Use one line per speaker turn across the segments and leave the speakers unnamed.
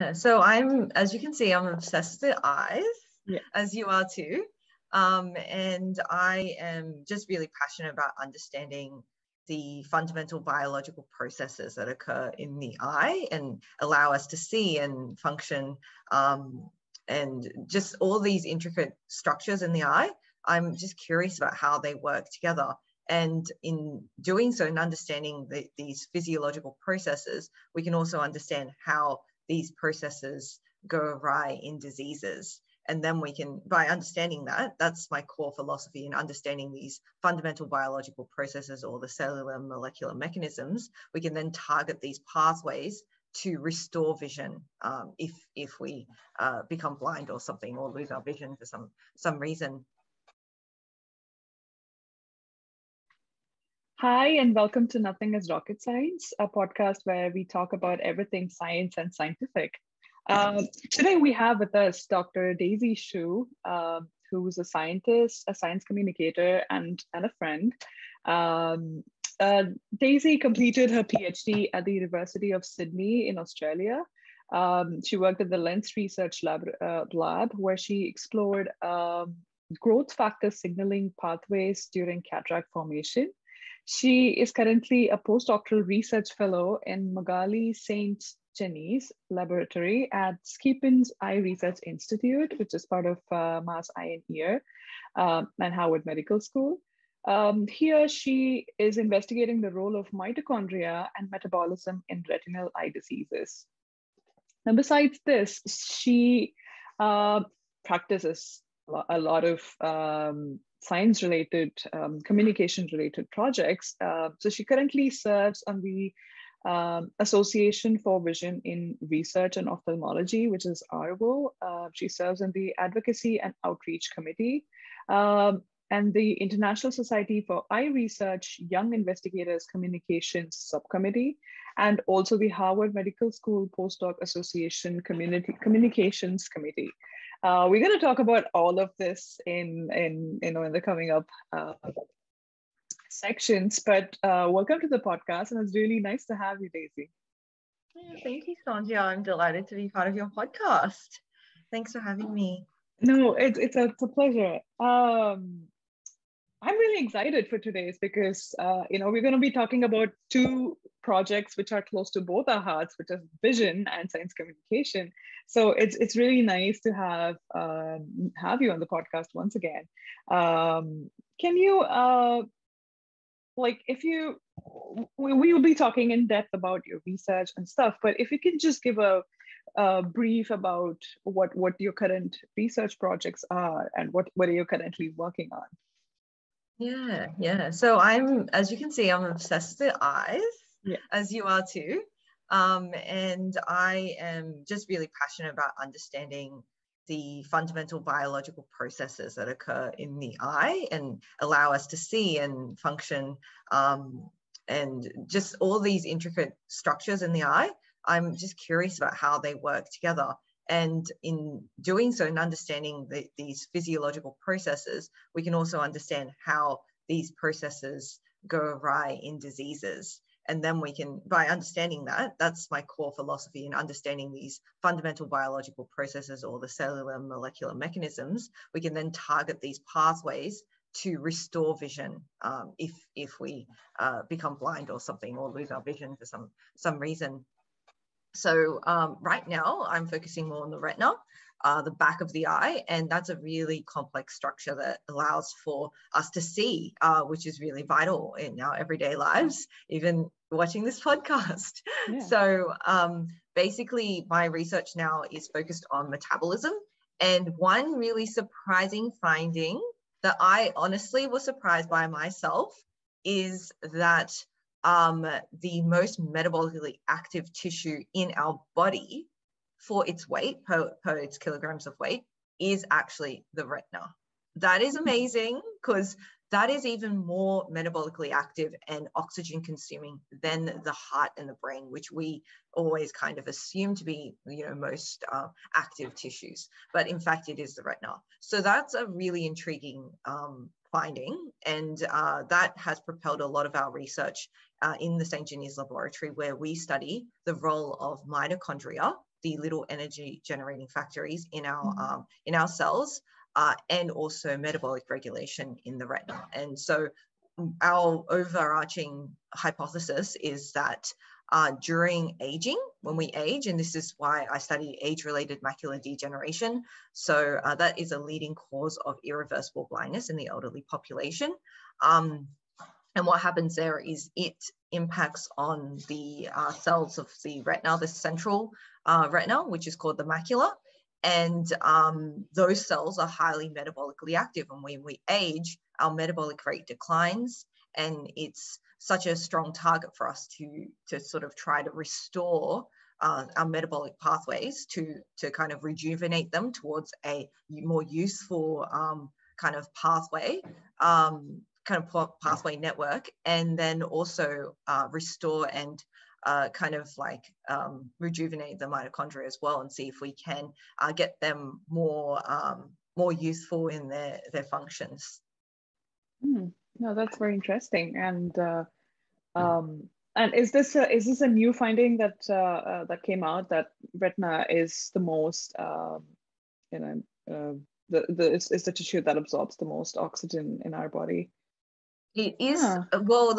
So as you can see, I'm obsessed with eyes, as you are too. And I am just really passionate about understanding the fundamental biological processes that occur in the eye and allow us to see and function, and just all these intricate structures in the eye. I'm just curious about how they work together. And in doing so and understanding these physiological processes, we can also understand how these processes go awry in diseases. And then we can, by understanding that, that's my core philosophy in understanding these fundamental biological processes or the cellular molecular mechanisms, we can then target these pathways to restore vision if we become blind or something, or lose our vision for some reason.
Hi, and welcome to Nothing is Rocket Science, a podcast where we talk about everything science and scientific. Today we have with us Dr. Daisy Xu, who's a scientist, a science communicator, and a friend. Daisy completed her Ph.D. at the University of Sydney in Australia. She worked at the Lens Research Lab, where she explored growth factor signaling pathways during cataract formation. She is currently a postdoctoral research fellow in Magali Saint-Geniez Laboratory at Skipin's Eye Research Institute, which is part of Mass Eye and Ear and Harvard Medical School. Here, she is investigating the role of mitochondria and metabolism in retinal eye diseases. And besides this, she practices a lot of science-related, communication-related projects. So she currently serves on the Association for Vision in Research and Ophthalmology, which is ARVO. She serves on the Advocacy and Outreach Committee and the International Society for Eye Research Young Investigators Communications Subcommittee, and also the Harvard Medical School Postdoc Association Communications Committee. We're going to talk about all of this in the coming up sections, but welcome to the podcast, and it's really nice to have you, Daisy.
Yeah, thank you, Sandhya. I'm delighted to be part of your podcast. Thanks for having me.
No, it's a pleasure. I'm really excited for today's because we're going to be talking about two projects which are close to both our hearts, which is vision and science communication. So it's really nice to have you on the podcast once again. Can you we will be talking in depth about your research and stuff, but if you can just give a brief about what your current research projects are and what are you currently working on?
Yeah. So as you can see, I'm obsessed with eyes, as you are too. And I am just really passionate about understanding the fundamental biological processes that occur in the eye and allow us to see and function, and just all these intricate structures in the eye. I'm just curious about how they work together. And in doing so and understanding these physiological processes, we can also understand how these processes go awry in diseases. And then we can, by understanding that, that's my core philosophy in understanding these fundamental biological processes or the cellular molecular mechanisms, we can then target these pathways to restore vision if we become blind or something, or lose our vision for some reason. So right now I'm focusing more on the retina, the back of the eye, and that's a really complex structure that allows for us to see, which is really vital in our everyday lives, even watching this podcast. Yeah. So basically my research now is focused on metabolism, and one really surprising finding that I honestly was surprised by myself is that the most metabolically active tissue in our body for its weight, per its kilograms of weight, is actually the retina. That is amazing, because that is even more metabolically active and oxygen consuming than the heart and the brain, which we always kind of assume to be, most active tissues. But in fact, it is the retina. So that's a really intriguing finding. And that has propelled a lot of our research in the Saint-Geniez Laboratory, where we study the role of mitochondria the little energy generating factories in our cells, and also metabolic regulation in the retina. And so our overarching hypothesis is that during aging, when we age, and this is why I study age-related macular degeneration, so that is a leading cause of irreversible blindness in the elderly population. And what happens there is it impacts on the cells of the retina, the central retina, which is called the macula. And those cells are highly metabolically active. And when we age, our metabolic rate declines. And it's such a strong target for us to sort of try to restore our metabolic pathways, to kind of rejuvenate them towards a more useful kind of pathway, pathway network, and then also restore and kind of like rejuvenate the mitochondria as well, and see if we can get them more useful in their functions.
No, that's very interesting. And is this a new finding that that came out, that retina is the most is the tissue that absorbs the most oxygen in our body?
It is, well,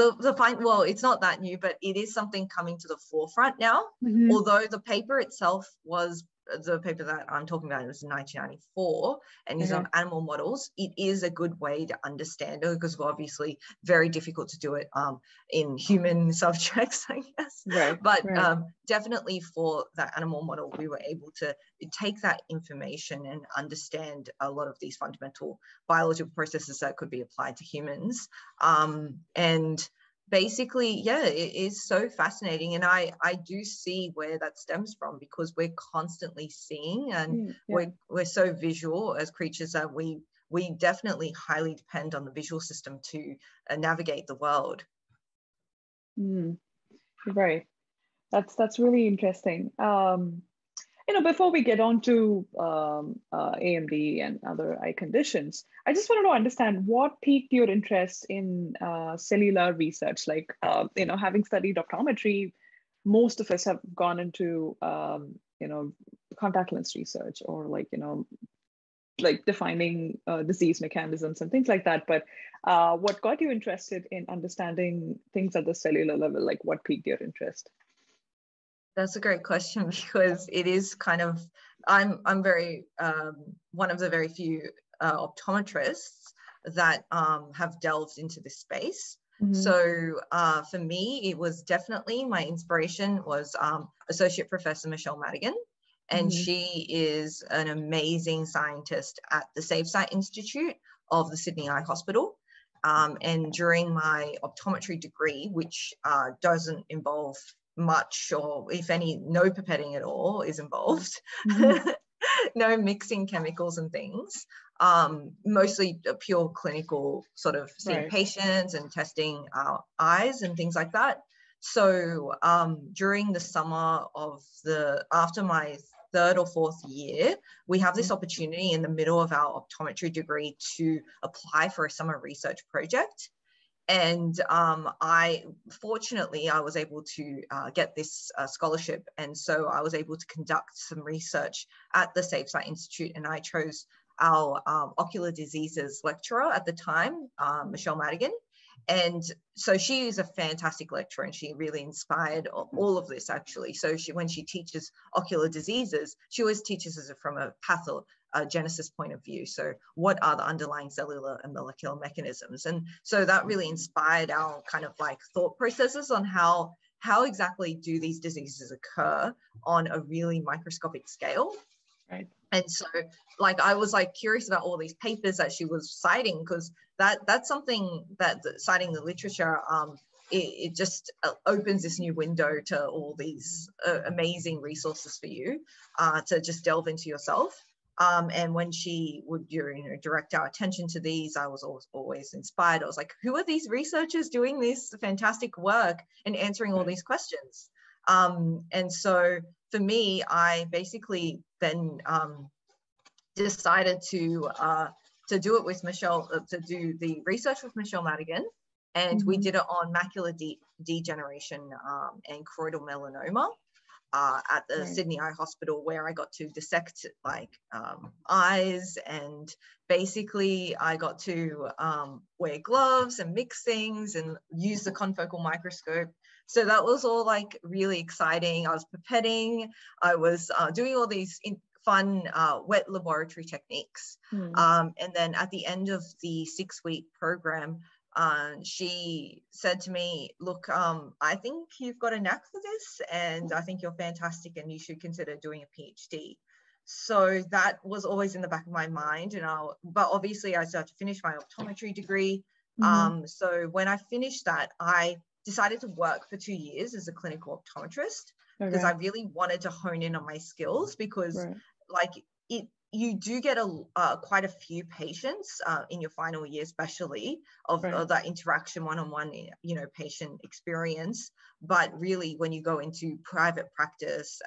it's not that new, but it is something coming to the forefront now. Although the paper itself was, the paper that I'm talking about was in 1994 and is on animal models. It is a good way to understand it, because obviously very difficult to do it in human subjects, I guess. But definitely for that animal model, we were able to take that information and understand a lot of these fundamental biological processes that could be applied to humans. And basically, yeah, it is so fascinating. And I do see where that stems from, because we're constantly seeing, and we're so visual as creatures that we definitely highly depend on the visual system to navigate the world.
Right. That's really interesting. Before we get on to AMD and other eye conditions, I just wanted to understand what piqued your interest in cellular research. Like, having studied optometry, most of us have gone into, contact lens research, or like defining disease mechanisms and things like that. But what got you interested in understanding things at the cellular level? Like, what piqued your interest?
That's a great question, because it is kind of, I'm very, one of the very few optometrists that have delved into this space. So for me, it was definitely, my inspiration was Associate Professor Michelle Madigan. And she is an amazing scientist at the SafeSight Institute of the Sydney Eye Hospital. And during my optometry degree, which doesn't involve much, or if any, no pipetting at all is involved, no mixing chemicals and things, mostly a pure clinical sort of seeing patients and testing our eyes and things like that. So during the summer of after my third or fourth year, we have this opportunity in the middle of our optometry degree to apply for a summer research project. And fortunately, I was able to get this scholarship. And so I was able to conduct some research at the SafeSight Institute, and I chose our ocular diseases lecturer at the time, Michelle Madigan. And so she is a fantastic lecturer, and she really inspired all of this, actually. So when she teaches ocular diseases, she always teaches us from a pathogenesis point of view. So what are the underlying cellular and molecular mechanisms? And so that really inspired our kind of like thought processes on how exactly do these diseases occur on a really microscopic scale. And so like I was like curious about all these papers that she was citing, because that's something that citing the literature, it just opens this new window to all these amazing resources for you to just delve into yourself. And when she would direct our attention to these, I was always inspired. I was like, who are these researchers doing this fantastic work and answering all these questions? And so for me, I basically then decided to do it with Michelle, to do the research with Michelle Madigan. And we did it on macular degeneration and choroidal melanoma. at the Sydney Eye Hospital, where I got to dissect like eyes, and basically I got to wear gloves and mix things and use the confocal microscope. So that was all like really exciting. I was pipetting, I was doing all these fun wet laboratory techniques. And then at the end of the 6-week program, she said to me, look, I think you've got a knack for this, and I think you're fantastic, and you should consider doing a PhD. So that was always in the back of my mind. But obviously I started to finish my optometry degree. So when I finished that, I decided to work for 2 years as a clinical optometrist, because I really wanted to hone in on my skills, because like you do get quite a few patients in your final year, especially of that interaction, one-on-one, you know, patient experience. But really, when you go into private practice,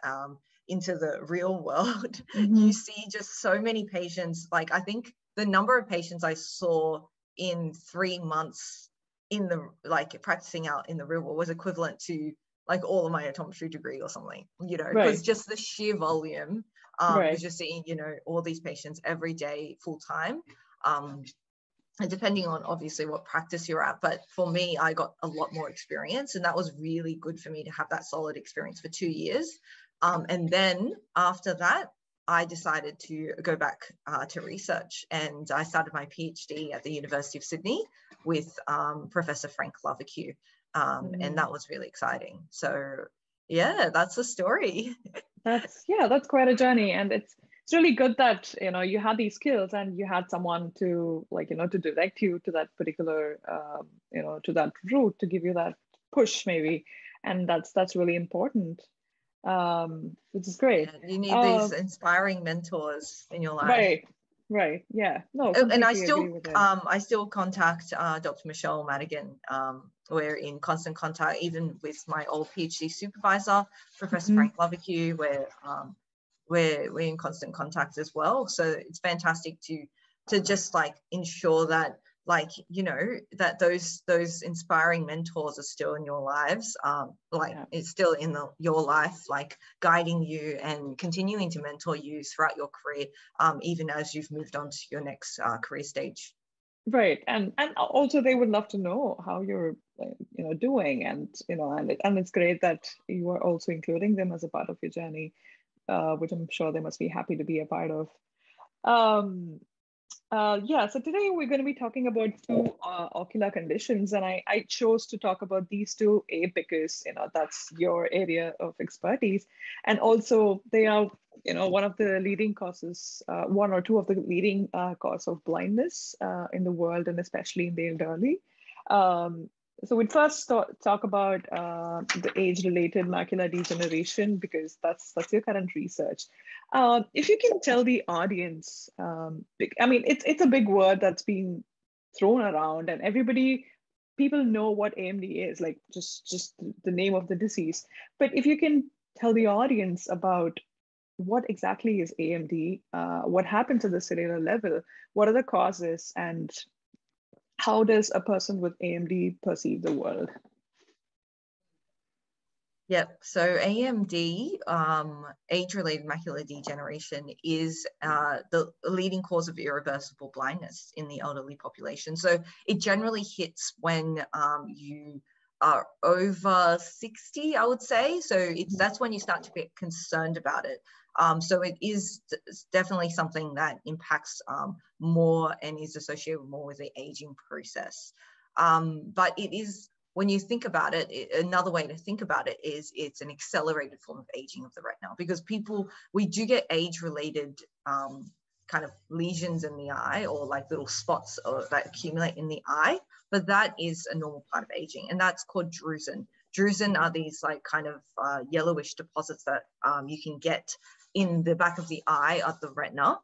into the real world, you see just so many patients. Like, I think the number of patients I saw in 3 months in the, like, practicing out in the real world was equivalent to like all of my optometry degree or something, you know, because just the sheer volume, was just seeing, you know, all these patients every day, full time. And depending on obviously what practice you're at, but for me, I got a lot more experience, and that was really good for me to have that solid experience for 2 years. And then after that, I decided to go back to research, and I started my PhD at the University of Sydney with Professor Frank Lovercue. And that was really exciting. So yeah, that's the story.
That's quite a journey. And it's really good that, you know, you had these skills and you had someone to, like, you know, to direct you to that particular, you know, to that route, to give you that push maybe. And that's really important, which is great.
Yeah, you need these inspiring mentors in your life.
Right. Yeah. No,
and I
still
contact Dr. Michelle Madigan. We're in constant contact, even with my old PhD supervisor, Professor Frank Lovercue. We're in constant contact as well. So it's fantastic to just like ensure that, like, you know, that those inspiring mentors are still in your lives. It's still in your life, like guiding you and continuing to mentor you throughout your career, even as you've moved on to your next career stage.
Right. And also they would love to know how you're, you know, doing, and, you know, and it's great that you are also including them as a part of your journey, which I'm sure they must be happy to be a part of. So today we're going to be talking about 2 ocular conditions, and I chose to talk about these 2 because, you know, that's your area of expertise, and also they are, you know, one of the leading causes, 1 or 2 of the leading cause of blindness in the world, and especially in the elderly. So we'd first talk about the age-related macular degeneration, because that's your current research. If you can tell the audience, I mean, it's a big word that's being thrown around, and people know what AMD is, like just the name of the disease. But if you can tell the audience about what exactly is AMD, what happens at the cellular level, what are the causes, and how does a person with AMD perceive the world?
Yep. So AMD, age-related macular degeneration, is the leading cause of irreversible blindness in the elderly population. So it generally hits when you are over 60, I would say. So that's when you start to get concerned about it. So it's definitely something that impacts more and is associated more with the aging process. But it is, when you think about it, another way to think about it is it's an accelerated form of aging of the retina, because we do get age-related kind of lesions in the eye, or like little spots that accumulate in the eye, but that is a normal part of aging, and that's called drusen. Drusen are these like kind of yellowish deposits that you can get in the back of the eye of the retina.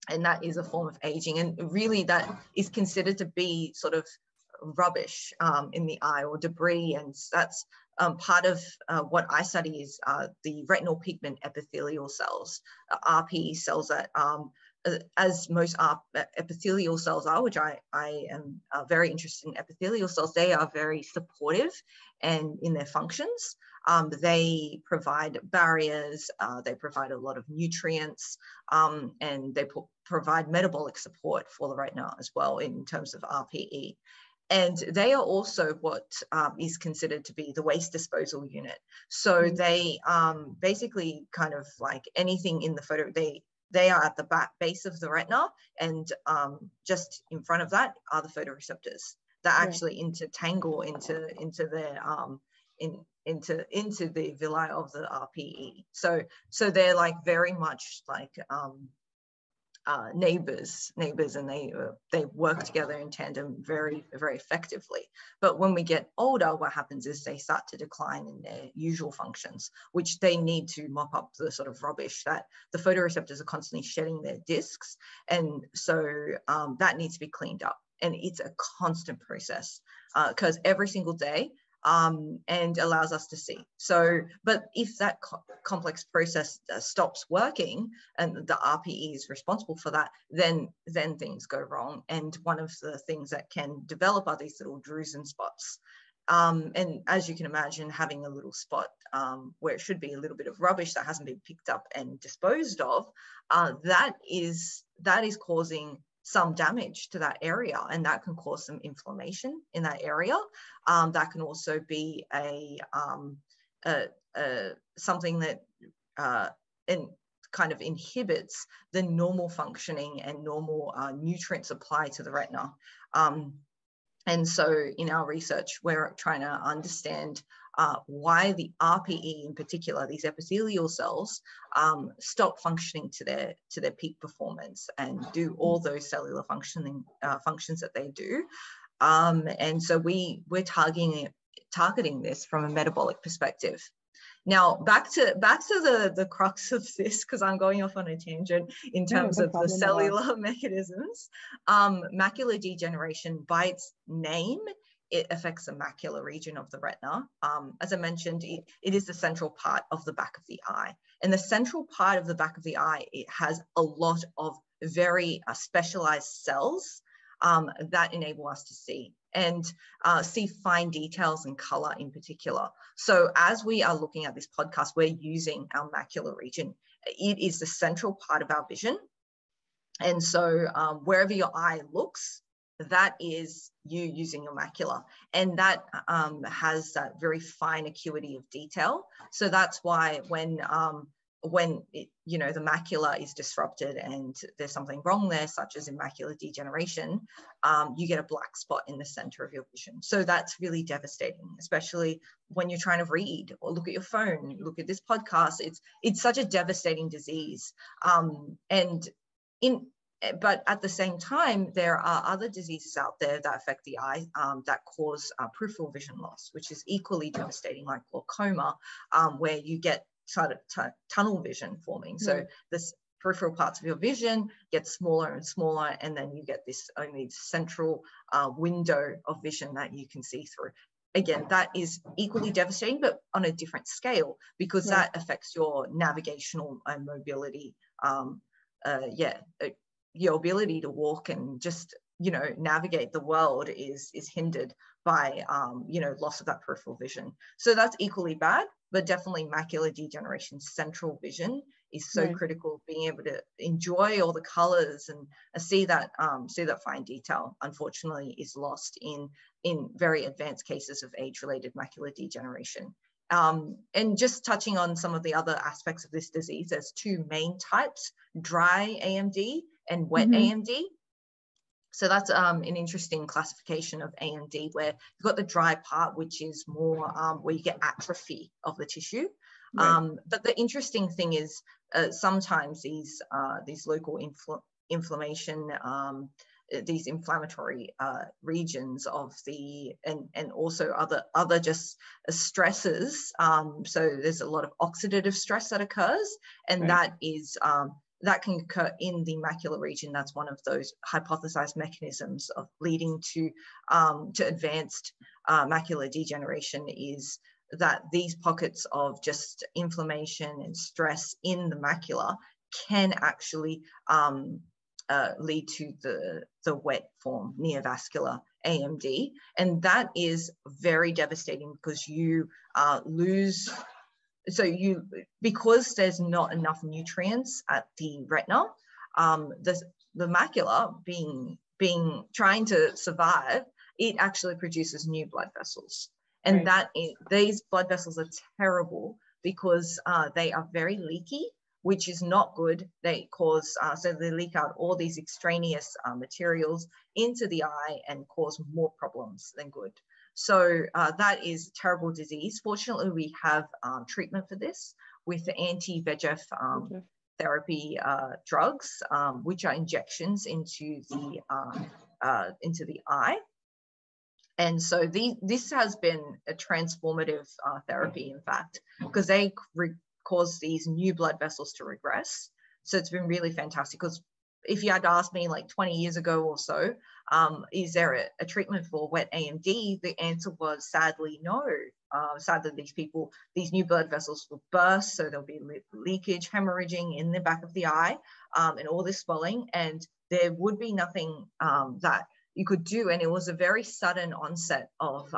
And that is a form of aging, and really that is considered to be sort of rubbish in the eye, or debris, and that's part of what I study is the retinal pigment epithelial cells, RPE cells, that as most epithelial cells are, which I am very interested in epithelial cells, they are very supportive and in their functions. They provide barriers, they provide a lot of nutrients, and they provide metabolic support for the retina as well in terms of RPE. And they are also what is considered to be the waste disposal unit. So they basically kind of like anything in the photo, they are at the base of the retina, and just in front of that are the photoreceptors that actually intertangle into their into the villi of the RPE. So they're like very much like neighbors, and they work together in tandem very, very effectively. But when we get older, what happens is they start to decline in their usual functions, which they need to mop up the sort of rubbish that the photoreceptors are constantly shedding their discs, and so that needs to be cleaned up. And it's a constant process because every single day, and allows us to see. So, but if that complex process stops working and the RPE is responsible for that, then things go wrong. And one of the things that can develop are these little drusen spots. And as you can imagine, having a little spot where it should be a little bit of rubbish that hasn't been picked up and disposed of, that is causing some damage to that area, and that can cause some inflammation in that area. That can also be something that kind of inhibits the normal functioning and normal nutrient supply to the retina. And so in our research, we're trying to understand why the RPE in particular, these epithelial cells, stop functioning to their peak performance and do all those cellular functions that they do. And so we're targeting this from a metabolic perspective. Now, back to the crux of this, because I'm going off on a tangent in terms of the cellular mechanisms. Macular degeneration, by its name, it affects the macular region of the retina. As I mentioned, it is the central part of the back of the eye. And the central part of the back of the eye, it has a lot of very specialized cells that enable us to see and see fine details and color in particular. So as we are looking at this podcast, we're using our macular region. It is the central part of our vision. And so wherever your eye looks, that is you using your macula, and that has that very fine acuity of detail. So that's why when it, the macula is disrupted and there's something wrong there, such as in macular degeneration, you get a black spot in the center of your vision. So that's really devastating, especially when you're trying to read or look at your phone, look at this podcast. It's such a devastating disease. But at the same time, there are other diseases out there that affect the eye that cause peripheral vision loss, which is equally devastating, like glaucoma, where you get sort of tunnel vision forming. So this peripheral parts of your vision get smaller and smaller, and then you get this only central window of vision that you can see through. Again, that is equally devastating, but on a different scale, because that affects your navigational and mobility. Your ability to walk and just, navigate the world is hindered by, loss of that peripheral vision. So that's equally bad, but definitely macular degeneration, central vision is so critical. Being able to enjoy all the colors and see that fine detail, unfortunately, is lost in very advanced cases of age-related macular degeneration. And just touching on some of the other aspects of this disease, there's two main types: dry AMD and wet AMD. So that's an interesting classification of AMD, where you've got the dry part, which is more where you get atrophy of the tissue. But the interesting thing is sometimes these local inflammation, these inflammatory regions of the, and also other just stresses. So there's a lot of oxidative stress that occurs, and that is that can occur in the macular region. That's one of those hypothesized mechanisms of leading to advanced macular degeneration, is that these pockets of just inflammation and stress in the macula can actually lead to the wet form, neovascular AMD, and that is very devastating because you lose. So because there's not enough nutrients at the retina, the macula being trying to survive, it actually produces new blood vessels, and these blood vessels are terrible because they are very leaky, which is not good. They cause, so they leak out all these extraneous materials into the eye and cause more problems than good. So that is a terrible disease. Fortunately, we have treatment for this with the anti-VEGF therapy drugs, which are injections into the eye. And so this has been a transformative therapy, in fact, because they cause these new blood vessels to regress. So it's been really fantastic, because if you had asked me like 20 years ago or so, is there a treatment for wet AMD? The answer was sadly no. Sadly, these new blood vessels will burst, so there'll be leakage, hemorrhaging in the back of the eye, and all this swelling, and there would be nothing that you could do. And it was a very sudden onset of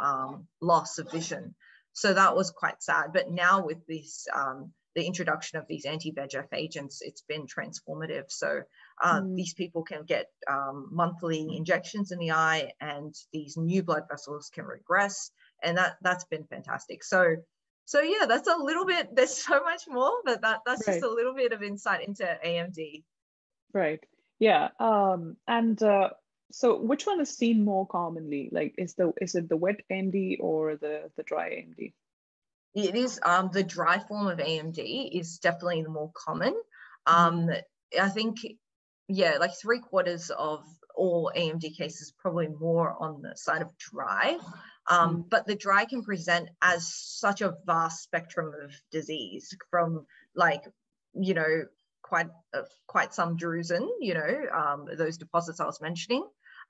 loss of vision. So that was quite sad. But now with this, the introduction of these anti-VEGF agents, it's been transformative. So these people can get monthly injections in the eye, and these new blood vessels can regress. And that's been fantastic. So yeah, that's a little bit, there's so much more, but that's just a little bit of insight into AMD.
Right. Yeah. So which one is seen more commonly? Like, is it the wet AMD or the dry AMD?
It is the dry form of AMD is definitely the more common. I think, yeah, like 3/4 of all AMD cases probably more on the side of dry. But the dry can present as such a vast spectrum of disease, from like, you know, quite some drusen, you know, those deposits I was mentioning,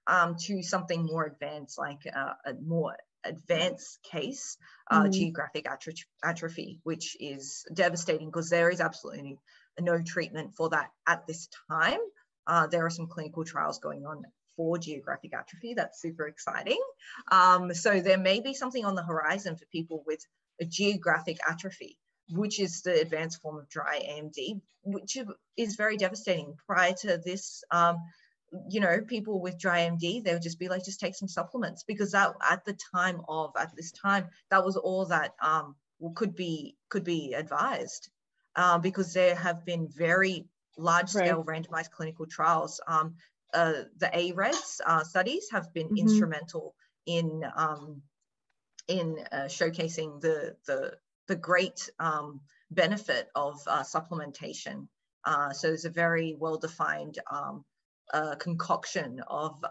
to something more advanced, like a more advanced case, geographic atrophy, which is devastating because there is absolutely no treatment for that at this time. There are some clinical trials going on for geographic atrophy. That's super exciting. So there may be something on the horizon for people with a geographic atrophy, which is the advanced form of dry AMD, which is very devastating. Prior to this, you know, people with dry AMD, they would just be like, just take some supplements, because that at this time, that was all that could be advised, because there have been very large scale randomized clinical trials. The AREDS studies have been instrumental in showcasing the great benefit of supplementation. So there's a very well-defined concoction of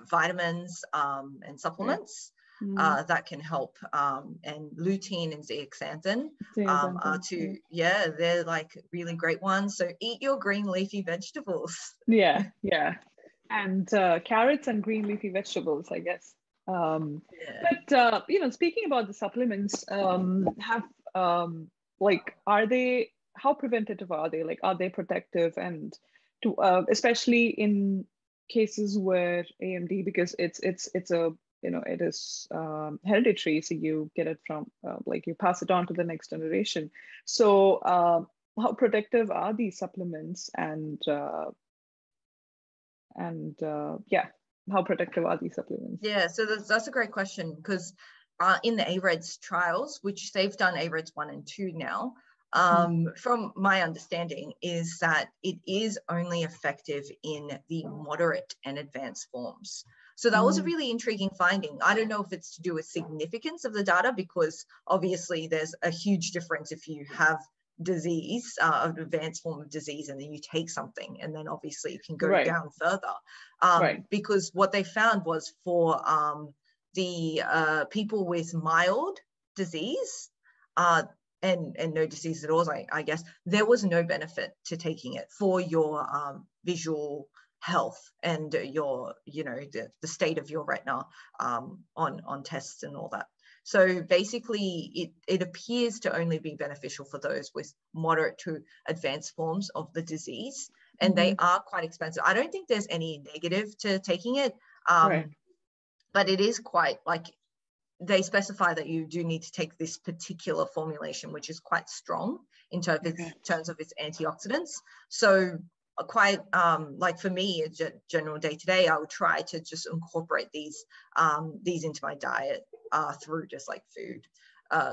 vitamins and supplements that can help, and lutein and zeaxanthin are two, they're like really great ones. So eat your green leafy vegetables.
Yeah, and carrots and green leafy vegetables, I guess. But you know, speaking about the supplements, how preventative are they? Like, are they protective, and to especially in cases where AMD, because it's a, you know, it is hereditary, so you get it from like you pass it on to the next generation. So how protective are these supplements, and how protective are these supplements?
Yeah, so that's a great question, because in the AREDS trials, which they've done AREDS 1 and 2 now, from my understanding, is that it is only effective in the moderate and advanced forms. So that was a really intriguing finding. I don't know if it's to do with significance of the data, because obviously there's a huge difference if you have disease, an advanced form of disease, and then you take something, and then obviously it can go down further. Because what they found was for the people with mild disease, and no disease at all, I guess, there was no benefit to taking it for your visual health and your, you know, the state of your retina on tests and all that. So basically, it appears to only be beneficial for those with moderate to advanced forms of the disease, and they are quite expensive. I don't think there's any negative to taking it. but it is quite like, they specify that you do need to take this particular formulation, which is quite strong in terms of its antioxidants. So quite like for me, general day-to-day, I would try to just incorporate these into my diet through just like food,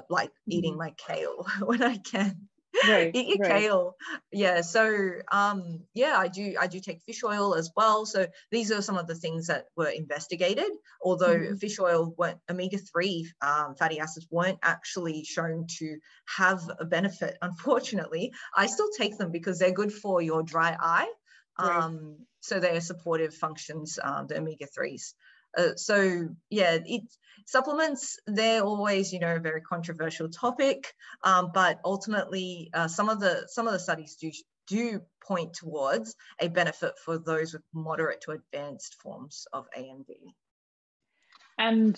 like eating my kale when I can.
Right.
Eat your kale. Yeah. So yeah, I do take fish oil as well. So these are some of the things that were investigated, although fish oil omega-3 fatty acids weren't actually shown to have a benefit. Unfortunately, I still take them because they're good for your dry eye. So they are supportive functions, the omega-3s. So yeah, supplements, they're always, a very controversial topic, but ultimately some of the studies do point towards a benefit for those with moderate to advanced forms of AMD.
And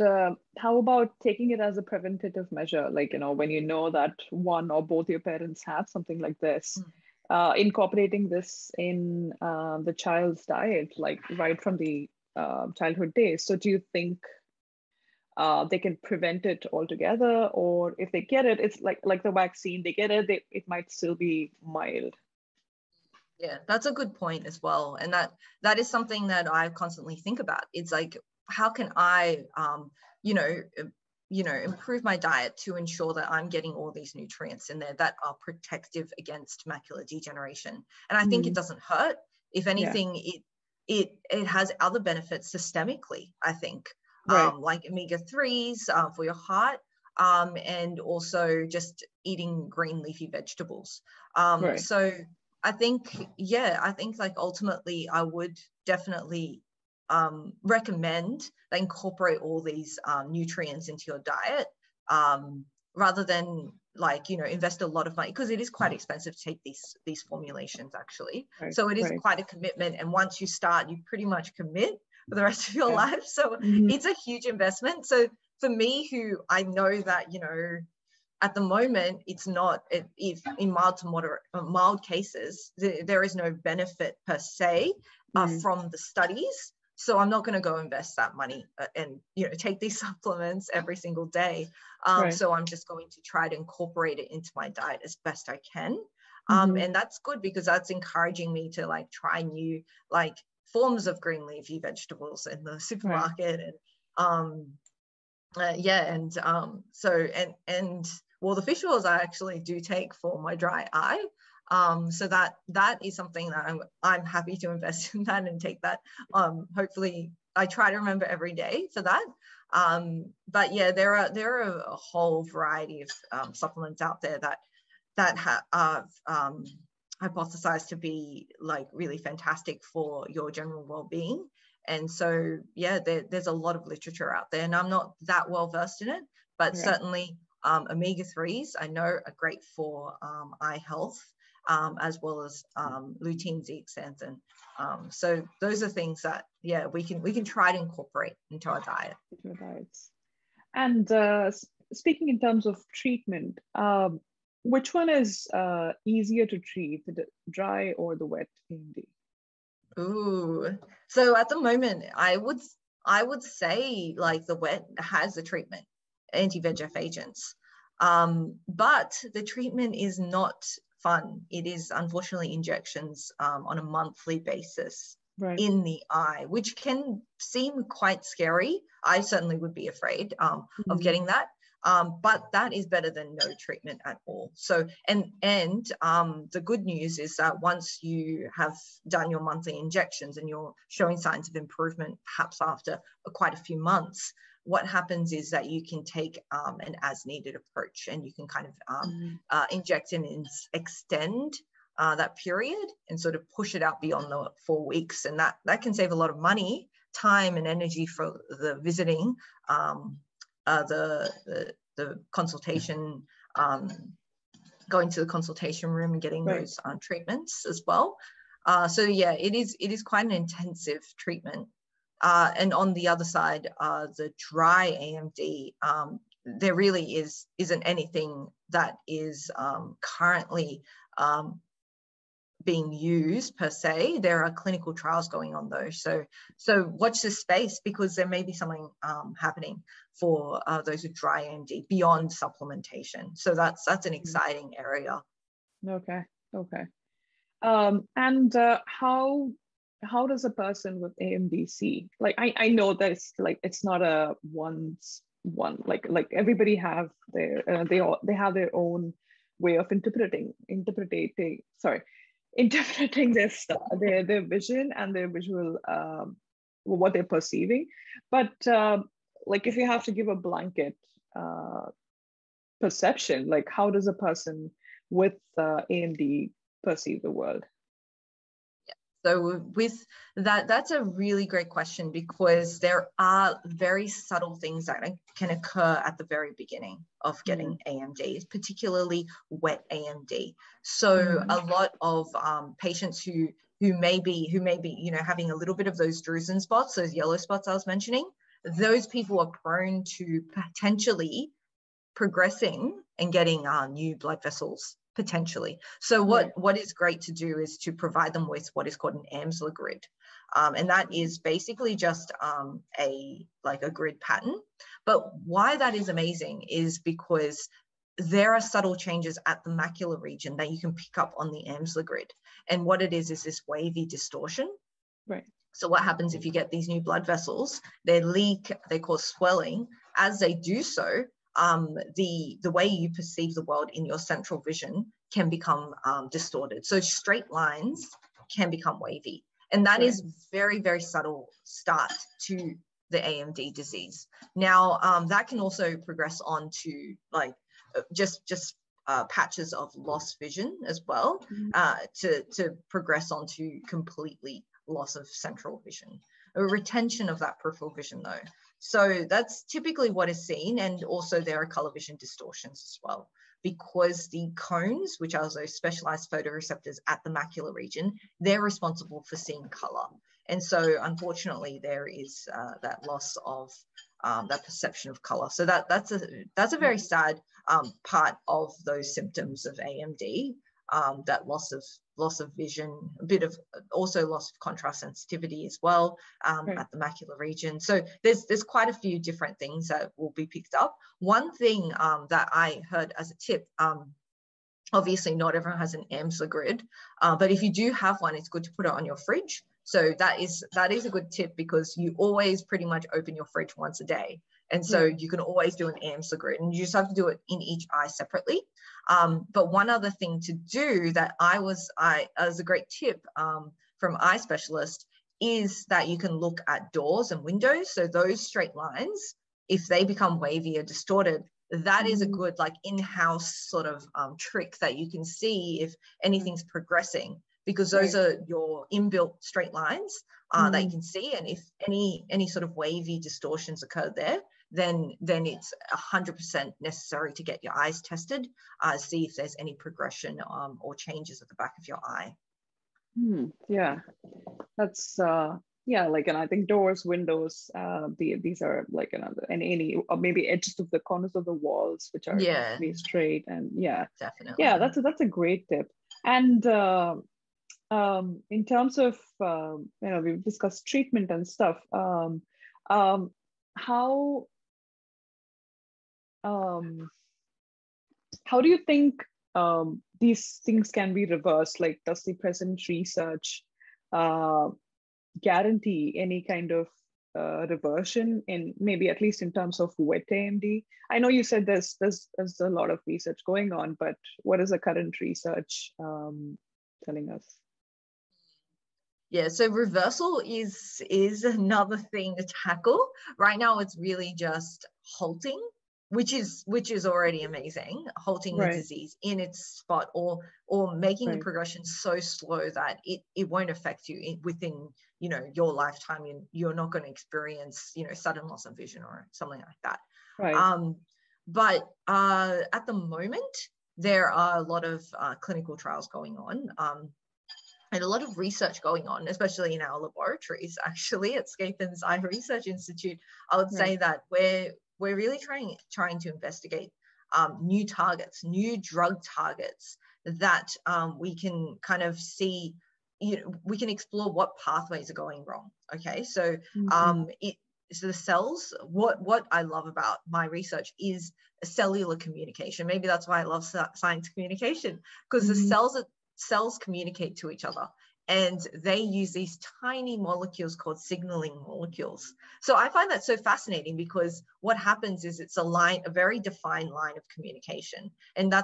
how about taking it as a preventative measure? Like, when you know that one or both your parents have something like this, incorporating this in the child's diet, like right from the childhood days. So do you think they can prevent it altogether, or if they get it, it's like the vaccine, they get it, it might still be mild?
Yeah, that's a good point as well. And that is something that I constantly think about. It's like, how can I, improve my diet to ensure that I'm getting all these nutrients in there that are protective against macular degeneration? And I think it doesn't hurt. If anything, it has other benefits systemically, I think, like omega-3s for your heart, and also just eating green leafy vegetables. So I think like ultimately I would definitely recommend that incorporate all these nutrients into your diet, rather than invest a lot of money, because it is quite expensive to take these formulations actually. So it is quite a commitment, and once you start, you pretty much commit for the rest of your life. So it's a huge investment. So for me, who I know that at the moment it's not, if in mild to moderate mild cases there is no benefit per se from the studies. So I'm not going to go invest that money and take these supplements every single day. So I'm just going to try to incorporate it into my diet as best I can. And that's good, because that's encouraging me to try new forms of green leafy vegetables in the supermarket. And well, the fish oils I actually do take for my dry eye. So that is something that I'm happy to invest in that and take that. Hopefully I try to remember every day for that. But yeah, there are a whole variety of supplements out there that have hypothesized to be really fantastic for your general well-being. And so yeah, there's a lot of literature out there, and I'm not that well versed in it, but certainly omega-3s I know are great for eye health, as well as lutein, zeaxanthin. So those are things that we can try to incorporate into our diet.
And speaking in terms of treatment, which one is easier to treat, the dry or the wet AMD?
Ooh, so at the moment, I would say the wet has the treatment, anti-VEGF agents, but the treatment is not fun. It is unfortunately injections on a monthly basis in the eye, which can seem quite scary. I certainly would be afraid of getting that. But that is better than no treatment at all. So, and the good news is that once you have done your monthly injections and you're showing signs of improvement, perhaps after quite a few months, what happens is that you can take an as-needed approach, and you can kind of inject and extend that period and sort of push it out beyond the 4 weeks. And that can save a lot of money, time and energy for the visiting, the consultation, going to the consultation room and getting those treatments as well. So yeah, it is quite an intensive treatment. And on the other side, the dry AMD, there really isn't anything that is currently being used per se. There are clinical trials going on though. So watch this space, because there may be something happening for those with dry AMD beyond supplementation. So that's an exciting area.
Okay. And how does a person with AMD see? Like I know that it's like it's not a one like everybody have their they have their own way of interpreting their stuff, their vision and their visual what they're perceiving. But like if you have to give a blanket perception, like how does a person with AMD perceive the world?
So with that, that's a really great question, because there are very subtle things that can occur at the very beginning of getting AMD, particularly wet AMD. So a lot of patients who may be, you know, having a little bit of those drusen spots, those yellow spots I was mentioning, those people are prone to potentially progressing and getting new blood vessels potentially. So what is great to do is to provide them with what is called an Amsler grid. And that is basically just a grid pattern. But why that is amazing is because there are subtle changes at the macular region that you can pick up on the Amsler grid. And what it is this wavy distortion.
Right.
So what happens if you get these new blood vessels, they leak, they cause swelling. As they do so, the way you perceive the world in your central vision can become distorted. So straight lines can become wavy. And that is very, very subtle start to the AMD disease. Now, that can also progress on to like just patches of lost vision as well, to progress on to completely loss of central vision. A retention of that peripheral vision though. So that's typically what is seen. And also there are color vision distortions as well, because the cones, which are those specialized photoreceptors at the macular region, they're responsible for seeing color. And so unfortunately there is that loss of that perception of color. So that's a very sad part of those symptoms of AMD, that loss of vision, a bit of also loss of contrast sensitivity as well, at the macular region. So there's quite a few different things that will be picked up. One thing that I heard as a tip, obviously not everyone has an Amsler grid, but if you do have one, it's good to put it on your fridge. So that is a good tip, because you always pretty much open your fridge once a day. And so you can always do an Amsler grid, and you just have to do it in each eye separately. But one other thing to do that as a great tip from eye specialist is that you can look at doors and windows. So those straight lines, if they become wavy or distorted, that is a good like in-house sort of trick that you can see if anything's progressing, because those are your inbuilt straight lines that you can see. And if any sort of wavy distortions occur there, then it's 100% necessary to get your eyes tested, see if there's any progression or changes at the back of your eye.
Yeah, that's like, and I think doors, windows, these are like another, and any or maybe edges of the corners of the walls which are really straight, and definitely, that's a great tip. And in terms of we've discussed treatment and stuff. How do you think these things can be reversed? Like, does the present research guarantee any kind of reversion in maybe at least in terms of wet AMD? I know you said there's a lot of research going on, but what is the current research telling us?
Yeah, so reversal is another thing to tackle. Right now, it's really just halting, which is already amazing, halting the disease in its spot, or making the progression so slow that it won't affect you within your lifetime. You're not going to experience sudden loss of vision or something like that. But at the moment, there are a lot of clinical trials going on. And a lot of research going on, especially in our laboratories, actually, at Scapen's Eye Research Institute. I would say that we're really trying to investigate new targets, new drug targets that we can kind of see, we can explore what pathways are going wrong. Okay, so so the cells, what I love about my research is cellular communication. Maybe that's why I love science communication, because the cells communicate to each other, and they use these tiny molecules called signaling molecules. So I find that so fascinating, because what happens is it's a very defined line of communication. And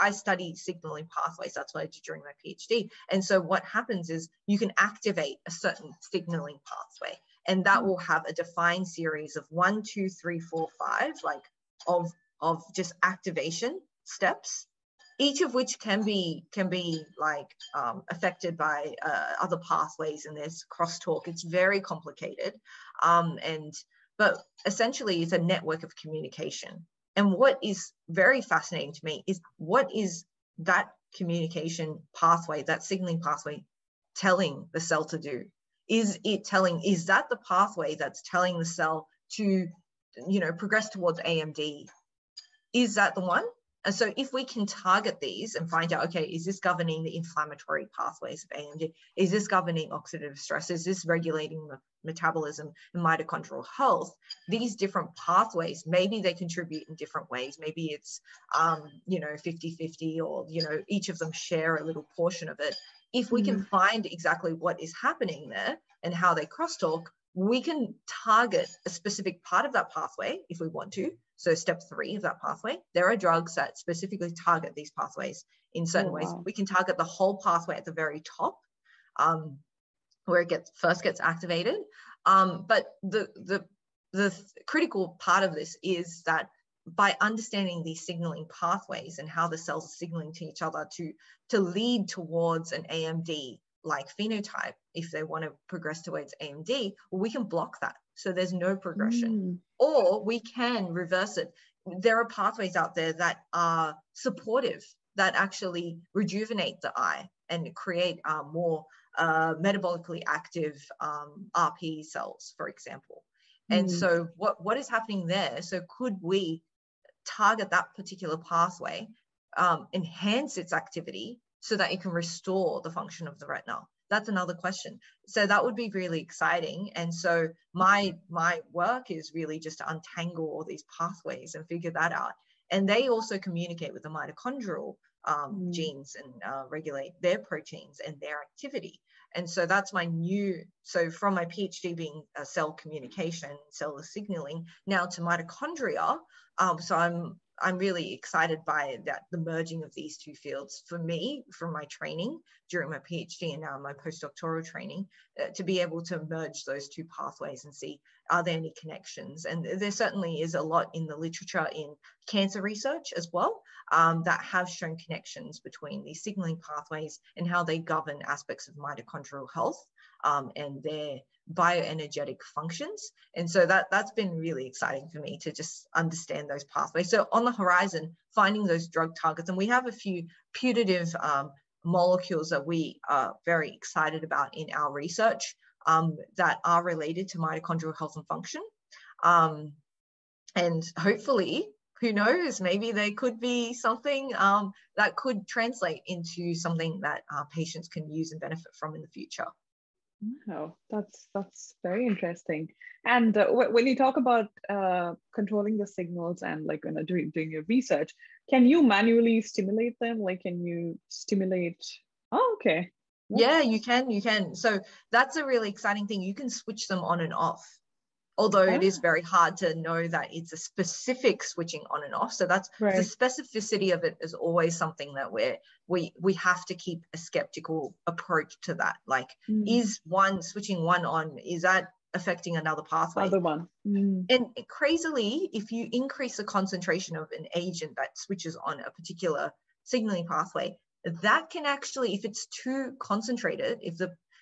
I study signaling pathways. That's what I did during my PhD. And so what happens is you can activate a certain signaling pathway, and that will have a defined series of 1, 2, 3, 4, 5, like of just activation steps, each of which can be like affected by other pathways, and there's crosstalk. It's very complicated, but essentially it's a network of communication. And what is very fascinating to me is, what is that communication pathway, that signaling pathway, telling the cell to do? Is that the pathway that's telling the cell to, progress towards AMD? Is that the one? And so if we can target these and find out, okay, is this governing the inflammatory pathways of AMD? Is this governing oxidative stress? Is this regulating the metabolism and mitochondrial health? These different pathways, maybe they contribute in different ways. Maybe it's, 50-50, or, each of them share a little portion of it. If we can find exactly what is happening there and how they crosstalk, we can target a specific part of that pathway if we want to. So step 3 of that pathway, there are drugs that specifically target these pathways in certain ways. We can target the whole pathway at the very top, where it first gets activated. But the critical part of this is that by understanding these signaling pathways and how the cells are signaling to each other to lead towards an AMD like phenotype, if they want to progress towards AMD, we can block that. So there's no progression, or we can reverse it. There are pathways out there that are supportive, that actually rejuvenate the eye and create more metabolically active RP cells, for example. And so what is happening there? So could we target that particular pathway, enhance its activity so that it can restore the function of the retina? That's another question. So that would be really exciting. And so my work is really just to untangle all these pathways and figure that out. And they also communicate with the mitochondrial genes and regulate their proteins and their activity. And so that's so from my PhD being cell communication, cellular signaling, now to mitochondria. So I'm really excited by that, the merging of these two fields for me, from my training during my PhD and now my postdoctoral training, to be able to merge those two pathways and see, are there any connections? And there certainly is a lot in the literature in cancer research as well, that have shown connections between these signaling pathways and how they govern aspects of mitochondrial health and their bioenergetic functions. And so that's been really exciting for me to just understand those pathways. So on the horizon, finding those drug targets, and we have a few putative molecules that we are very excited about in our research that are related to mitochondrial health and function. And hopefully, who knows, maybe there could be something that could translate into something that patients can use and benefit from in the future.
Wow, that's very interesting. And when you talk about controlling the signals and like doing your research, can you manually stimulate them? Like, can you stimulate? Oh, okay.
Yeah, you can. So that's a really exciting thing. You can switch them on and off, although it is very hard to know that it's a specific switching on and off. So that's the specificity of it is always something that we have to keep a skeptical approach to that. Like, is switching one on, is that affecting another pathway?
Other one.
And crazily, if you increase the concentration of an agent that switches on a particular signaling pathway, that can actually, if it's too concentrated, if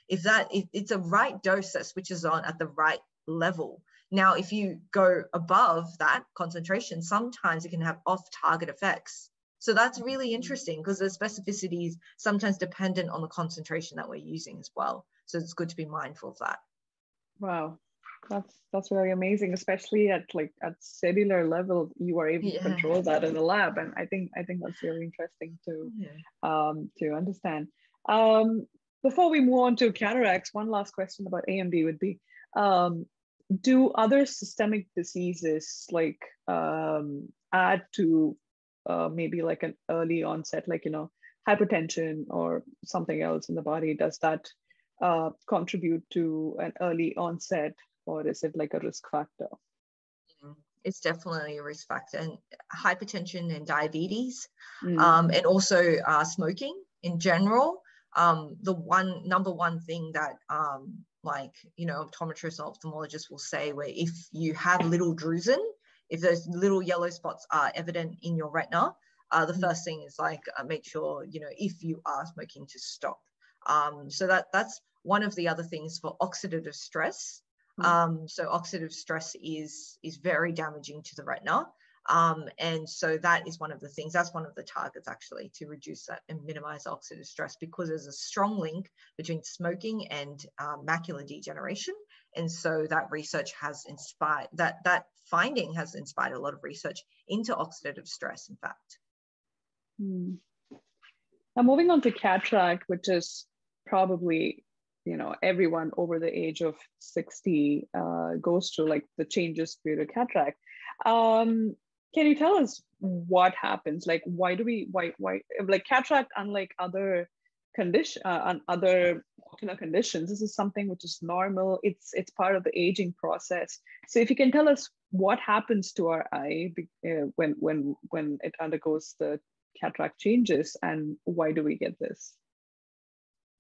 it's a right dose that switches on at the right level. Now, if you go above that concentration, sometimes it can have off-target effects. So that's really interesting, because the specificity is sometimes dependent on the concentration that we're using as well. So it's good to be mindful of that.
Wow. That's really amazing, especially at cellular level. You are able to control that in the lab, and I think that's really interesting to understand. Before we move on to cataracts, one last question about AMD would be: do other systemic diseases add to maybe like an early onset, hypertension or something else in the body? Does that contribute to an early onset, or is it like a risk factor?
It's definitely a risk factor, and hypertension and diabetes, and also smoking in general. The number one thing that optometrists or ophthalmologists will say, where if you have little drusen, if those little yellow spots are evident in your retina, the first thing is make sure, if you are smoking, to stop. So that's one of the other things for oxidative stress. So oxidative stress is very damaging to the retina. And so that is one of the things, that's one of the targets actually, to reduce that and minimize oxidative stress, because there's a strong link between smoking and macular degeneration. And so that research has inspired, that finding has inspired a lot of research into oxidative stress, in fact.
Now moving on to cataract, which is probably, everyone over the age of 60 goes through, like the changes due to cataract. Can you tell us what happens? Like, why cataract, unlike other other ocular conditions, this is something which is normal. It's part of the aging process. So if you can tell us what happens to our eye when it undergoes the cataract changes, and why do we get this?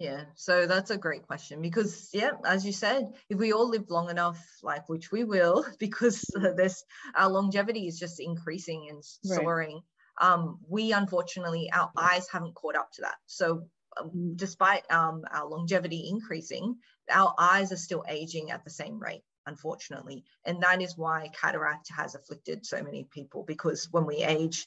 Yeah, so that's a great question, because as you said, if we all live long enough, which we will, because our longevity is just increasing and soaring, we unfortunately, our eyes haven't caught up to that. So despite our longevity increasing, our eyes are still aging at the same rate, unfortunately. And that is why cataract has afflicted so many people, because when we age,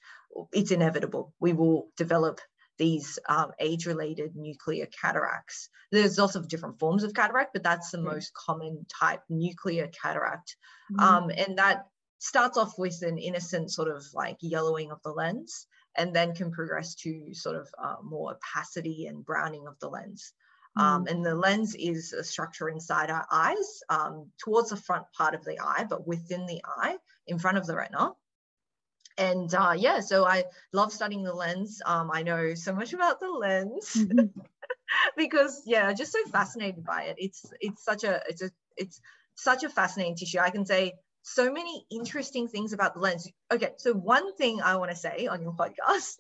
it's inevitable. We will develop these age-related nuclear cataracts. There's lots of different forms of cataract, but that's the most common type, nuclear cataract. And that starts off with an innocent sort of yellowing of the lens, and then can progress to sort of more opacity and browning of the lens. And the lens is a structure inside our eyes, towards the front part of the eye, but within the eye, in front of the retina. And so I love studying the lens. I know so much about the lens because just so fascinated by it. It's such a fascinating tissue. I can say so many interesting things about the lens. Okay, so one thing I want to say on your podcast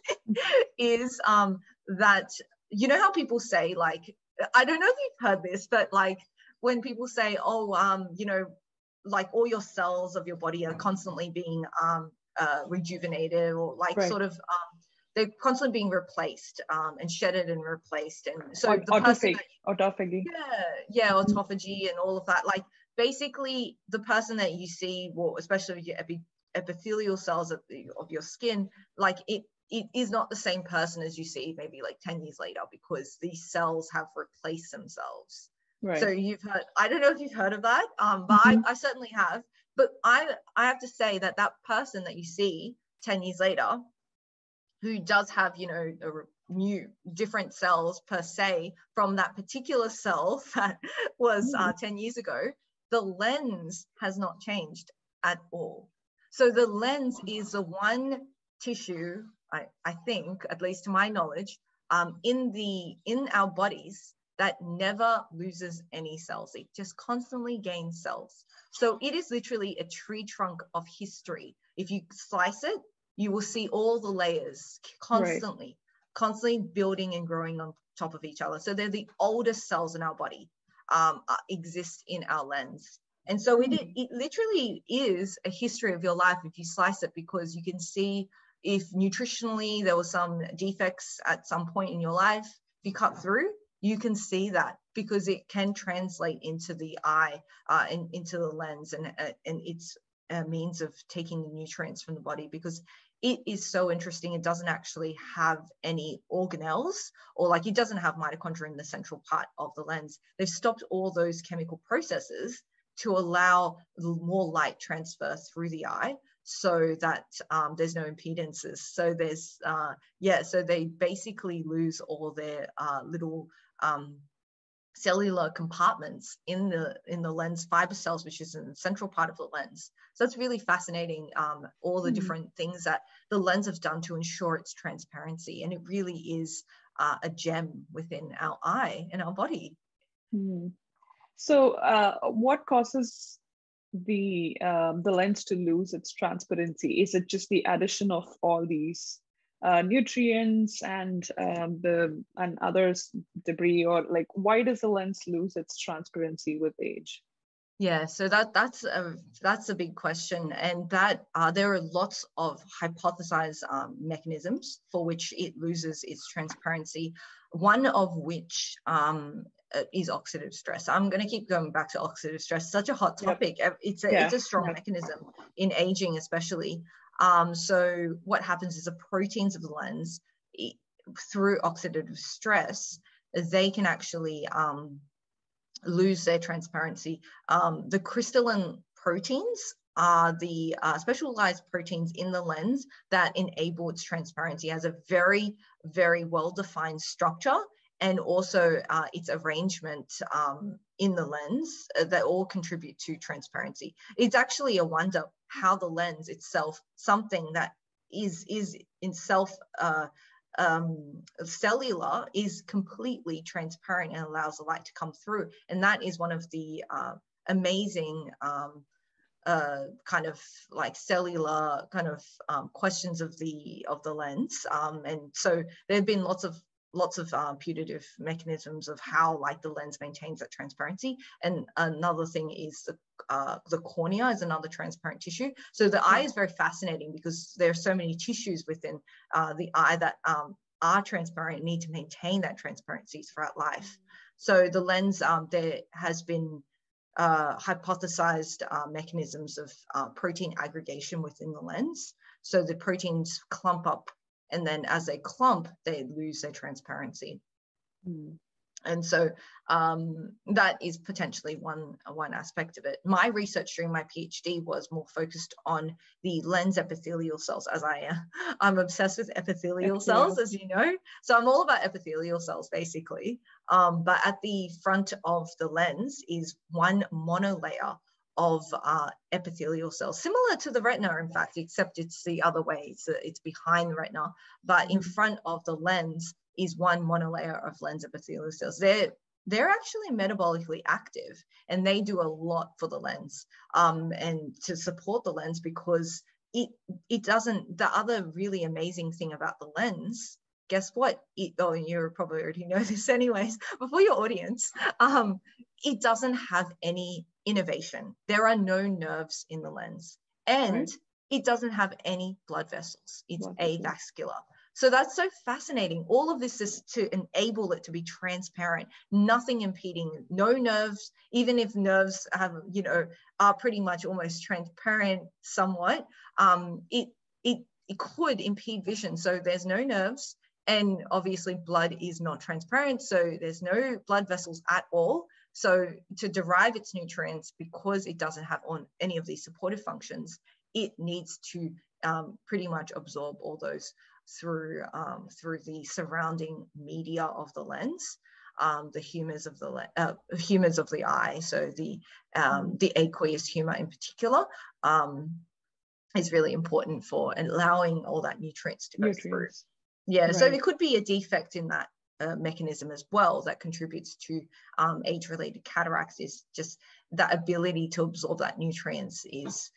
is that, how people say, I don't know if you've heard this, but when people say, all your cells of your body are constantly being rejuvenated, or they're constantly being replaced and shedded and replaced. And so autophagy, autophagy and all of that, basically the person that you see, well, especially with your epithelial cells of your skin, it is not the same person as you see maybe 10 years later, because these cells have replaced themselves. So you've heard, I don't know if you've heard of that, but I certainly have. But I have to say that person that you see 10 years later, who does have, new different cells per se from that particular cell that was 10 years ago, the lens has not changed at all. So the lens is the one tissue, I think, at least to my knowledge, in our bodies that never loses any cells. It just constantly gains cells. So it is literally a tree trunk of history. If you slice it, you will see all the layers constantly building and growing on top of each other. So they're the oldest cells in our body exist in our lens. And so it literally is a history of your life if you slice it, because you can see if nutritionally there were some defects at some point in your life. If you cut through, you can see that, because it can translate into the eye and into the lens, and it's a means of taking the nutrients from the body, because it is so interesting. It doesn't actually have any organelles, or it doesn't have mitochondria in the central part of the lens. They've stopped all those chemical processes to allow more light transfer through the eye, so that there's no impedances. So there's, so they basically lose all their little cellular compartments in the lens fiber cells, which is in the central part of the lens. So it's really fascinating, all the different things that the lens have done to ensure its transparency. And it really is a gem within our eye and our body.
So what causes the lens to lose its transparency? Is it just the addition of all these nutrients and others debris, or like, why does the lens lose its transparency with age?
Yeah, so that's a big question, and that there are lots of hypothesized mechanisms for which it loses its transparency. One of which is oxidative stress. I'm going to keep going back to oxidative stress. Such a hot topic. Yep. It's a strong mechanism in aging, especially. So what happens is the proteins of the lens, through oxidative stress, they can actually lose their transparency. The crystalline proteins are the specialized proteins in the lens that enable its transparency. It has a very, very well-defined structure, and also its arrangement in the lens that all contribute to transparency. It's actually a wonder how the lens itself, something that is in self cellular, is completely transparent and allows the light to come through. And that is one of the amazing kind of like cellular kind of questions of the lens. And so there have been lots of putative mechanisms of how like the lens maintains that transparency. And another thing is the cornea is another transparent tissue. So the eye is very fascinating because there are so many tissues within the eye that are transparent and need to maintain that transparency throughout life. So the lens, there has been hypothesized mechanisms of protein aggregation within the lens. So the proteins clump up, and then as they clump, they lose their transparency. And so that is potentially one aspect of it. My research during my PhD was more focused on the lens epithelial cells, as I'm obsessed with epithelial cells, as you know. So I'm all about epithelial cells, basically. But at the front of the lens is one monolayer of epithelial cells, similar to the retina, in fact, except it's the other way. It's behind the retina, but in front of the lens is one monolayer of lens epithelial cells. They're actually metabolically active, and they do a lot for the lens and to support the lens, because it doesn't. The other really amazing thing about the lens, guess what? You probably already know this anyways, but for your audience, it doesn't have any innervation. There are no nerves in the lens, and it doesn't have any blood vessels. It's avascular. So that's so fascinating. All of this is to enable it to be transparent, nothing impeding, no nerves. Even if nerves have, are pretty much almost transparent somewhat, it could impede vision. So there's no nerves, and obviously blood is not transparent. So there's no blood vessels at all. So to derive its nutrients, because it doesn't have on any of these supportive functions, it needs to pretty much absorb all those through the surrounding media of the lens, the humors of the eye. So the aqueous humor in particular is really important for allowing all that nutrients to go through. Yeah, so there could be a defect in that mechanism as well that contributes to age-related cataracts. Is just that ability to absorb that nutrients is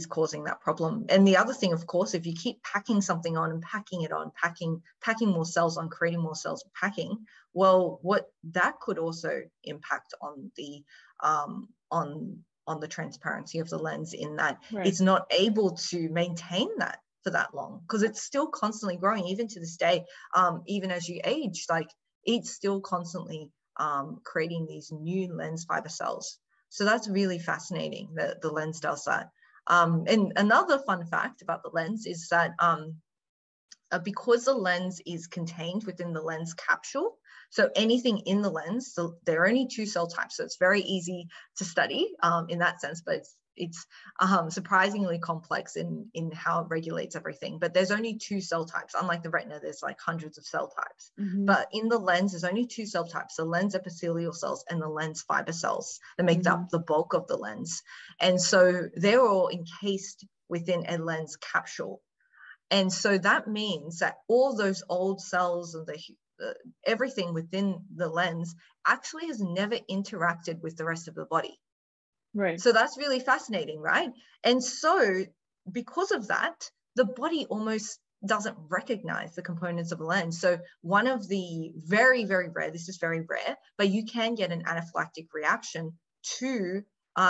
causing that problem. And the other thing, of course, if you keep packing something on and packing it on, packing more cells on, creating more cells, packing, well, what that could also impact on the transparency of the lens, in that it's not able to maintain that for that long, because it's still constantly growing, even to this day. Even as you age, like, it's still constantly creating these new lens fiber cells. So that's really fascinating that the lens does that. And another fun fact about the lens is that because the lens is contained within the lens capsule, so anything in the lens, so there are only 2 cell types, so it's very easy to study in that sense, but it's surprisingly complex in how it regulates everything. But there's only 2 cell types. Unlike the retina, there's like hundreds of cell types. But in the lens, there's only 2 cell types, the lens epithelial cells and the lens fiber cells that make up the bulk of the lens. And so they're all encased within a lens capsule. And so that means that all those old cells and everything within the lens actually has never interacted with the rest of the body.
Right.
So that's really fascinating, right? And so because of that, the body almost doesn't recognize the components of a lens. So one of the very, very rare, this is very rare, but you can get an anaphylactic reaction to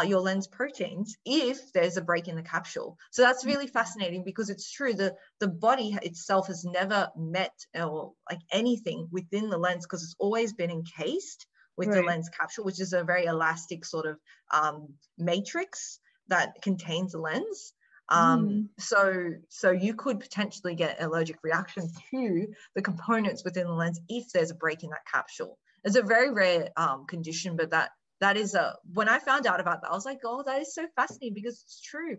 your lens proteins if there's a break in the capsule. So that's really fascinating, because it's true, the body itself has never met or like anything within the lens, because it's always been encased with the lens capsule, which is a very elastic sort of matrix that contains the lens. So you could potentially get allergic reaction to the components within the lens if there's a break in that capsule. It's a very rare condition, but that is when I found out about that, I was like, oh, that is so fascinating, because it's true.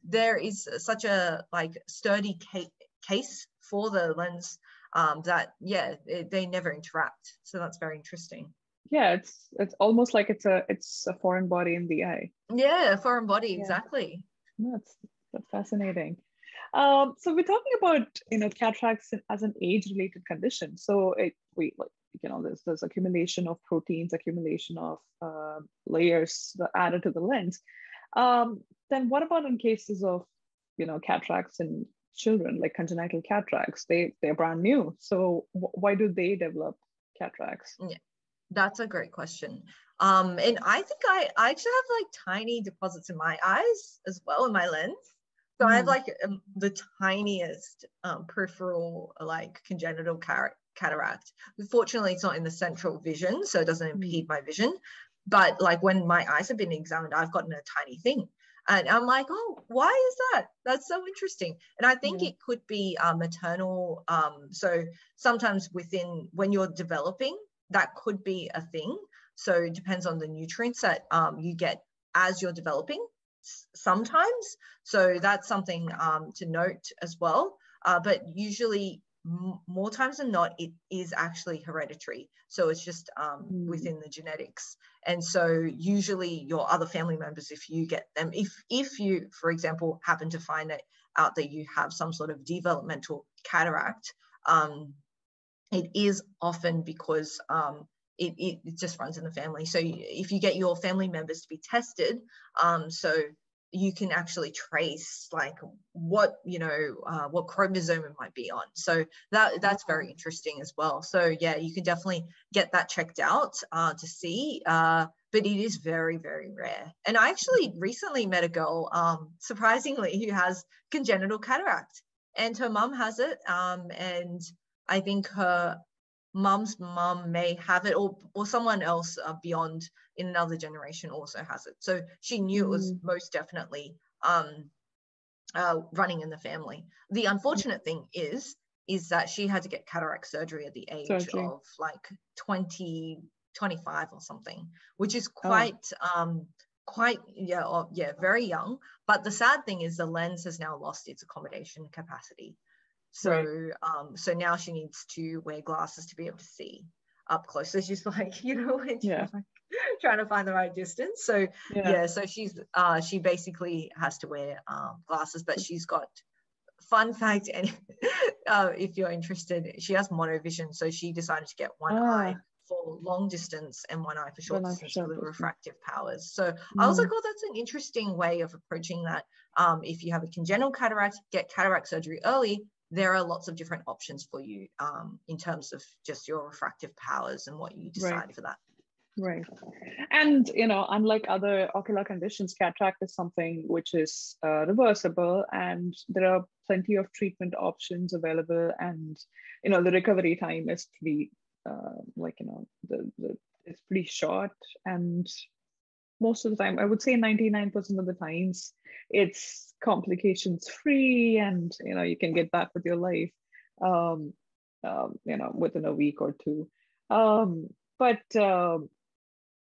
There is such a like sturdy case for the lens that they never interact. So that's very interesting.
Yeah, it's almost like it's a foreign body in the eye.
Yeah, foreign body, exactly.
That's fascinating. So we're talking about cataracts as an age-related condition. So there's accumulation of proteins, accumulation of layers added to the lens. Then what about in cases of cataracts in children, like congenital cataracts? They're brand new. So why do they develop cataracts?
Yeah, that's a great question. And I think I actually have like tiny deposits in my eyes as well, in my lens. So I have like the tiniest peripheral like congenital cataract. Fortunately, it's not in the central vision, so it doesn't impede my vision. But like when my eyes have been examined, I've gotten a tiny thing. And I'm like, oh, why is that? That's so interesting. And I think it could be maternal. So sometimes when you're developing, that could be a thing. So it depends on the nutrients that you get as you're developing sometimes. So that's something to note as well. But usually more times than not, it is actually hereditary. So it's just within the genetics. And so usually your other family members, if you get them, if you, for example, happen to find out that you have some sort of developmental cataract, it is often because it just runs in the family. So if you get your family members to be tested, so you can actually trace like what chromosome it might be on. So that's very interesting as well. So yeah, you can definitely get that checked out to see, but it is very, very rare. And I actually recently met a girl, surprisingly, who has congenital cataract, and her mum has it. And I think her mum's mum may have it, or someone else beyond in another generation also has it. So she knew it was most definitely running in the family. The unfortunate thing is that she had to get cataract surgery at the age of like 25 or something, which is quite very young. But the sad thing is the lens has now lost its accommodation capacity. So so now she needs to wear glasses to be able to see up close. So she's like, trying to find the right distance. So so she basically has to wear glasses, but she's got, fun fact, and if you're interested, she has monovision. So she decided to get one eye for long distance and one eye for short distance for the refractive powers. So I was like, oh, that's an interesting way of approaching that. If you have a congenital cataract, get cataract surgery early. There are lots of different options for you in terms of just your refractive powers and what you decide for that.
Right. And, unlike other ocular conditions, cataract is something which is reversible, and there are plenty of treatment options available. And, the recovery time is pretty, it's pretty short. And most of the time, I would say 99% of the times, it's complications free, and you can get back with your life. within a week or two.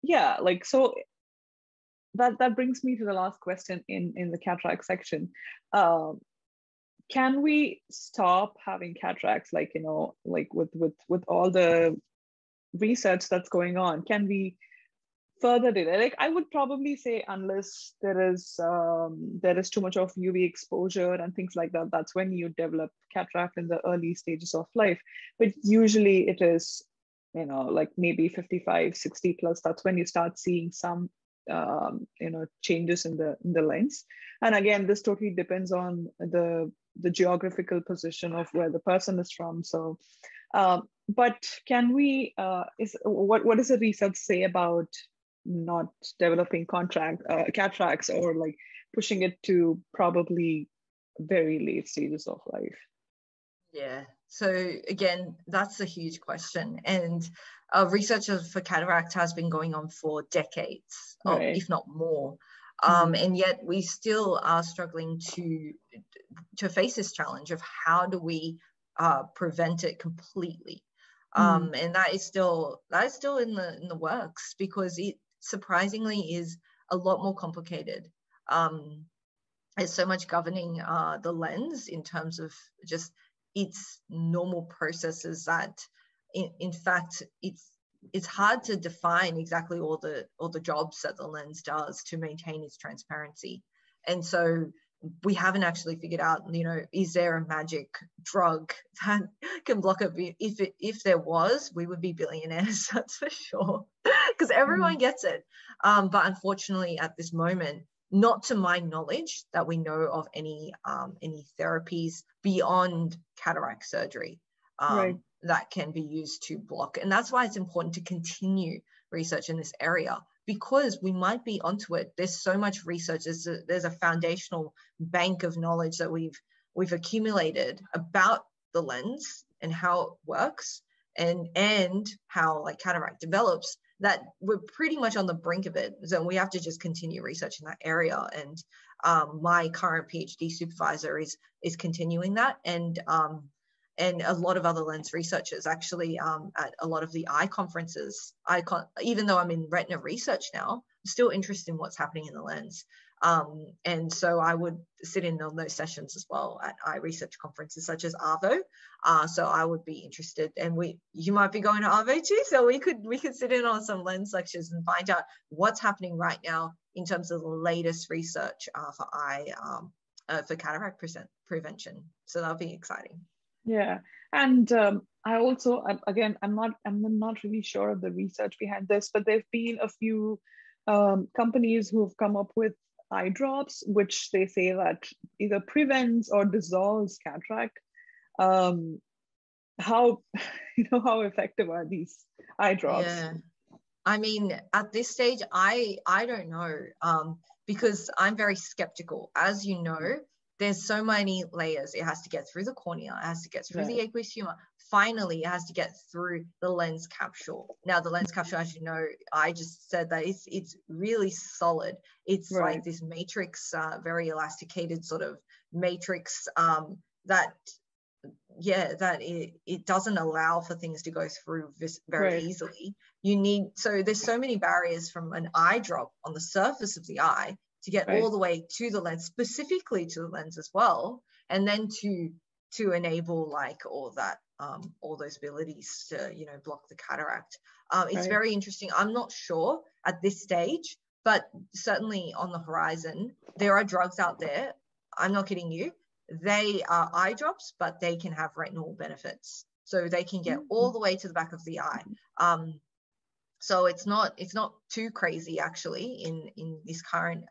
Yeah, like, so that brings me to the last question in the cataract section. Can we stop having cataracts, like, like with all the research that's going on? Can we further delay? Like, I would probably say, unless there is too much of UV exposure and things like that, that's when you develop cataract in the early stages of life. But usually it is, like maybe 55, 60 plus, that's when you start seeing some changes in the lens. And again, this totally depends on the geographical position of where the person is from. So but can we what does the research say about not developing cataracts, or like pushing it to probably very late stages of life?
Yeah, so again, that's a huge question, and research for cataract has been going on for decades,
right.
if not more. And yet we still are struggling to face this challenge of how do we prevent it completely. And that is still in the works, because it surprisingly is a lot more complicated. There's so much governing the lens in terms of just its normal processes that in fact it's hard to define exactly all the jobs that the lens does to maintain its transparency. And so we haven't actually figured out, is there a magic drug that can block it? If there was, we would be billionaires, that's for sure, because everyone gets it. But unfortunately, at this moment, not to my knowledge that we know of any therapies beyond cataract surgery that can be used to block. And that's why it's important to continue research in this area, because we might be onto it. There's so much research. There's a foundational bank of knowledge that we've accumulated about the lens and how it works and how like cataract develops, that we're pretty much on the brink of it. So we have to just continue research in that area. And my current PhD supervisor is continuing that. And a lot of other lens researchers actually at a lot of the eye conferences. Even though I'm in retina research now, I'm still interested in what's happening in the lens. And so I would sit in on those sessions as well at eye research conferences such as ARVO. So I would be interested, and you might be going to ARVO too. So we could sit in on some lens lectures and find out what's happening right now in terms of the latest research for cataract prevention. So that'll be exciting.
Yeah, and I also, again, I'm not really sure of the research behind this, but there've been a few companies who have come up with eye drops, which they say that either prevents or dissolves cataract. How effective are these eye drops?
Yeah, I mean, at this stage, I don't know, because I'm very skeptical. As you know, there's so many layers. It has to get through the cornea, it has to get through the aqueous humor. Finally, it has to get through the lens capsule. Now, the lens capsule, as you know, I just said that it's really solid. It's like this matrix, very elasticated sort of matrix that it doesn't allow for things to go through this very easily. So there's so many barriers from an eye drop on the surface of the eye to get all the way to the lens, specifically to the lens as well, and then to enable like all that, all those abilities to block the cataract. It's very interesting. I'm not sure at this stage, but certainly on the horizon, there are drugs out there. I'm not kidding you. They are eye drops, but they can have retinal benefits. So they can get all the way to the back of the eye. So it's not too crazy actually in this current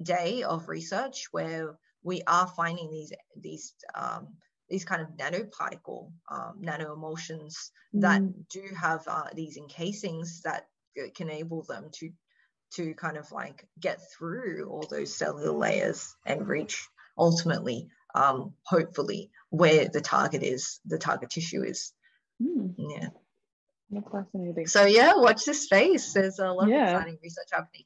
day of research, where we are finding these kind of nanoparticle nanoemulsions that do have these encasings that can enable them to kind of like get through all those cellular layers and reach ultimately hopefully where the target tissue is.
That's fascinating.
So yeah, watch this space. There's a lot of exciting research happening.